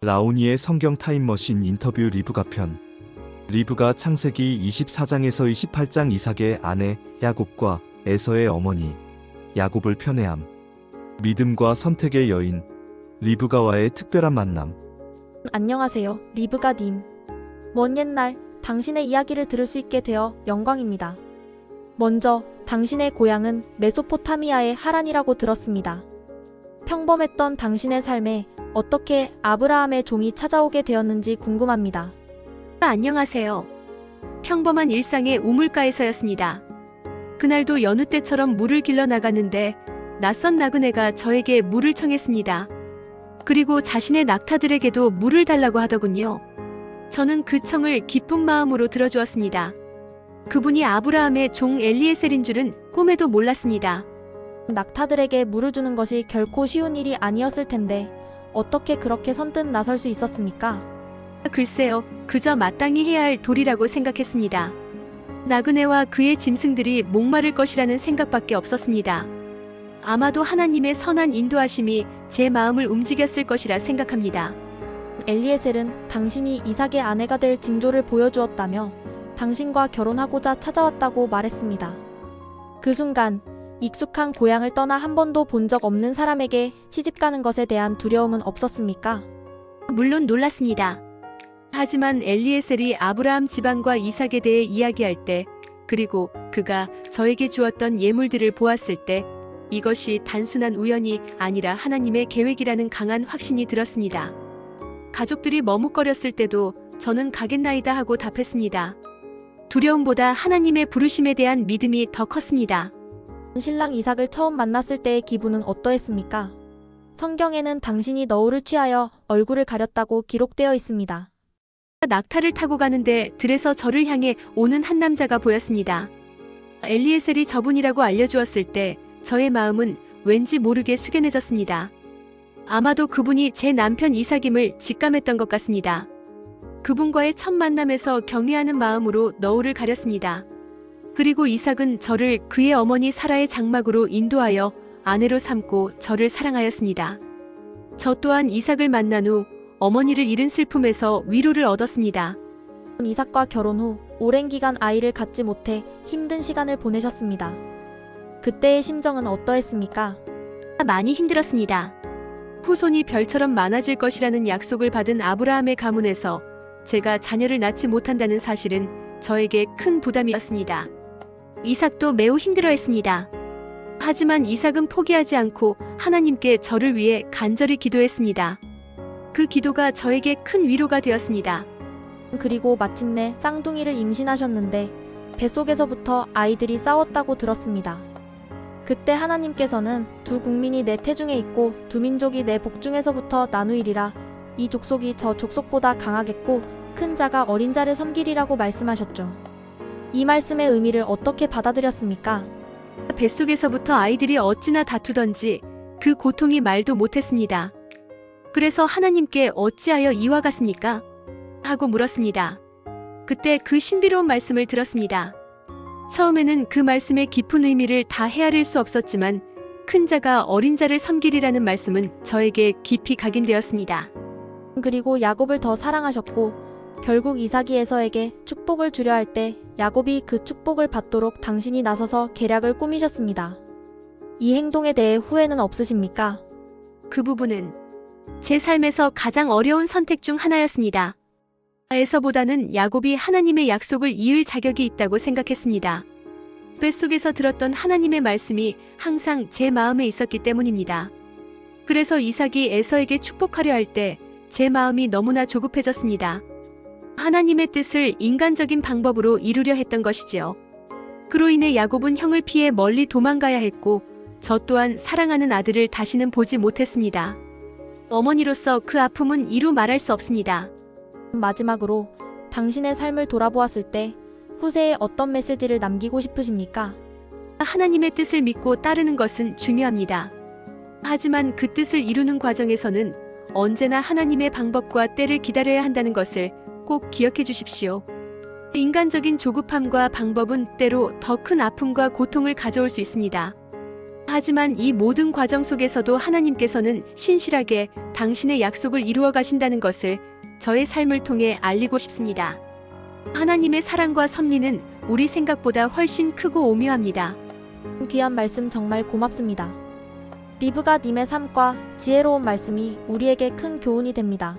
라오니의 성경 타임머신 인터뷰 리브가 편. 리브가 창세기 24장에서 28장 이삭의 아내 야곱과 에서의 어머니 야곱을 편애함. 믿음과 선택의 여인 리브가와의 특별한 만남. 안녕하세요, 리브가님. 먼 옛날 당신의 이야기를 들을 수 있게 되어 영광입니다. 먼저 당신의 고향은 메소포타미아의 하란이라고 들었습니다. 평범했던 당신의 삶에 어떻게 아브라함의 종이 찾아오게 되었는지 궁금합니다. 안녕하세요. 평범한 일상의 우물가에서였습니다. 그날도 여느 때처럼 물을 길러 나갔는데 낯선 나그네가 저에게 물을 청했습니다. 그리고 자신의 낙타들에게도 물을 달라고 하더군요. 저는 그 청을 기쁜 마음으로 들어주었습니다. 그분이 아브라함의 종 엘리에셀인 줄은 꿈에도 몰랐습니다. 낙타들에게 물을 주는 것이 결코 쉬운 일이 아니었을 텐데 어떻게 그렇게 선뜻 나설 수 있었습니까? 글쎄요, 그저 마땅히 해야 할 도리라고 생각했습니다. 나그네와 그의 짐승들이 목마를 것이라는 생각밖에 없었습니다. 아마도 하나님의 선한 인도하심이 제 마음을 움직였을 것이라 생각합니다. 엘리에셀은 당신이 이삭의 아내가 될 징조를 보여주었다며 당신과 결혼하고자 찾아왔다고 말했습니다. 그 순간 익숙한 고향을 떠나 한 번도 본 적 없는 사람에게 시집가는 것에 대한 두려움은 없었습니까? 물론 놀랐습니다. 하지만 엘리에셀이 아브라함 집안과 이삭에 대해 이야기할 때, 그리고 그가 저에게 주었던 예물들을 보았을 때 이것이 단순한 우연이 아니라 하나님의 계획이라는 강한 확신이 들었습니다. 가족들이 머뭇거렸을 때도 저는 가겠나이다 하고 답했습니다. 두려움보다 하나님의 부르심에 대한 믿음이 더 컸습니다. 신랑 이삭을 처음 만났을 때의 기분은 어떠했습니까? 성경에는 당신이 너울을 취하여 얼굴을 가렸다고 기록되어 있습니다. 낙타를 타고 가는데 들에서 저를 향해 오는 한 남자가 보였습니다. 엘리에셀이 저분이라고 알려주었을 때 저의 마음은 왠지 모르게 숙연해졌습니다. 아마도 그분이 제 남편 이삭임을 직감했던 것 같습니다. 그분과의 첫 만남에서 경외하는 마음으로 너울을 가렸습니다. 그리고 이삭은 저를 그의 어머니 사라의 장막으로 인도하여 아내로 삼고 저를 사랑하였습니다. 저 또한 이삭을 만난 후 어머니를 잃은 슬픔에서 위로를 얻었습니다. 이삭과 결혼 후 오랜 기간 아이를 갖지 못해 힘든 시간을 보내셨습니다. 그때의 심정은 어떠했습니까? 많이 힘들었습니다. 후손이 별처럼 많아질 것이라는 약속을 받은 아브라함의 가문에서 제가 자녀를 낳지 못한다는 사실은 저에게 큰 부담이었습니다. 이삭도 매우 힘들어했습니다. 하지만 이삭은 포기하지 않고 하나님께 저를 위해 간절히 기도했습니다. 그 기도가 저에게 큰 위로가 되었습니다. 그리고 마침내 쌍둥이를 임신하셨는데 뱃속에서부터 아이들이 싸웠다고 들었습니다. 그때 하나님께서는 두 국민이 내 태중에 있고 두 민족이 내 복중에서부터 나누이리라. 이 족속이 저 족속보다 강하겠고 큰 자가 어린 자를 섬기리라고 말씀하셨죠. 이 말씀의 의미를 어떻게 받아들였습니까? 뱃속에서부터 아이들이 어찌나 다투던지 그 고통이 말도 못했습니다. 그래서 하나님께 어찌하여 이와 같습니까? 하고 물었습니다. 그때 그 신비로운 말씀을 들었습니다. 처음에는 그 말씀의 깊은 의미를 다 헤아릴 수 없었지만 큰 자가 어린 자를 섬기리라는 말씀은 저에게 깊이 각인되었습니다. 그리고 야곱을 더 사랑하셨고 결국 이삭이 에서에게 축복을 주려 할 때 야곱이 그 축복을 받도록 당신이 나서서 계략을 꾸미셨습니다. 이 행동에 대해 후회는 없으십니까? 그 부분은 제 삶에서 가장 어려운 선택 중 하나였습니다. 에서보다는 야곱이 하나님의 약속을 이을 자격이 있다고 생각했습니다. 뱃속에서 들었던 하나님의 말씀이 항상 제 마음에 있었기 때문입니다. 그래서 이삭이 에서에게 축복하려 할 때 제 마음이 너무나 조급해졌습니다. 하나님의 뜻을 인간적인 방법으로 이루려 했던 것이지요. 그로 인해 야곱은 형을 피해 멀리 도망가야 했고 저 또한 사랑하는 아들을 다시는 보지 못했습니다. 어머니로서 그 아픔은 이루 말할 수 없습니다. 마지막으로 당신의 삶을 돌아보았을 때 후세에 어떤 메시지를 남기고 싶으십니까? 하나님의 뜻을 믿고 따르는 것은 중요합니다. 하지만 그 뜻을 이루는 과정에서는 언제나 하나님의 방법과 때를 기다려야 한다는 것을 꼭 기억해 주십시오. 인간적인 조급함과 방법은 때로 더 큰 아픔과 고통을 가져올 수 있습니다. 하지만 이 모든 과정 속에서도 하나님께서는 신실하게 당신의 약속을 이루어 가신다는 것을 저의 삶을 통해 알리고 싶습니다. 하나님의 사랑과 섭리는 우리 생각보다 훨씬 크고 오묘합니다. 귀한 말씀 정말 고맙습니다. 리브가 님의 삶과 지혜로운 말씀이 우리에게 큰 교훈이 됩니다.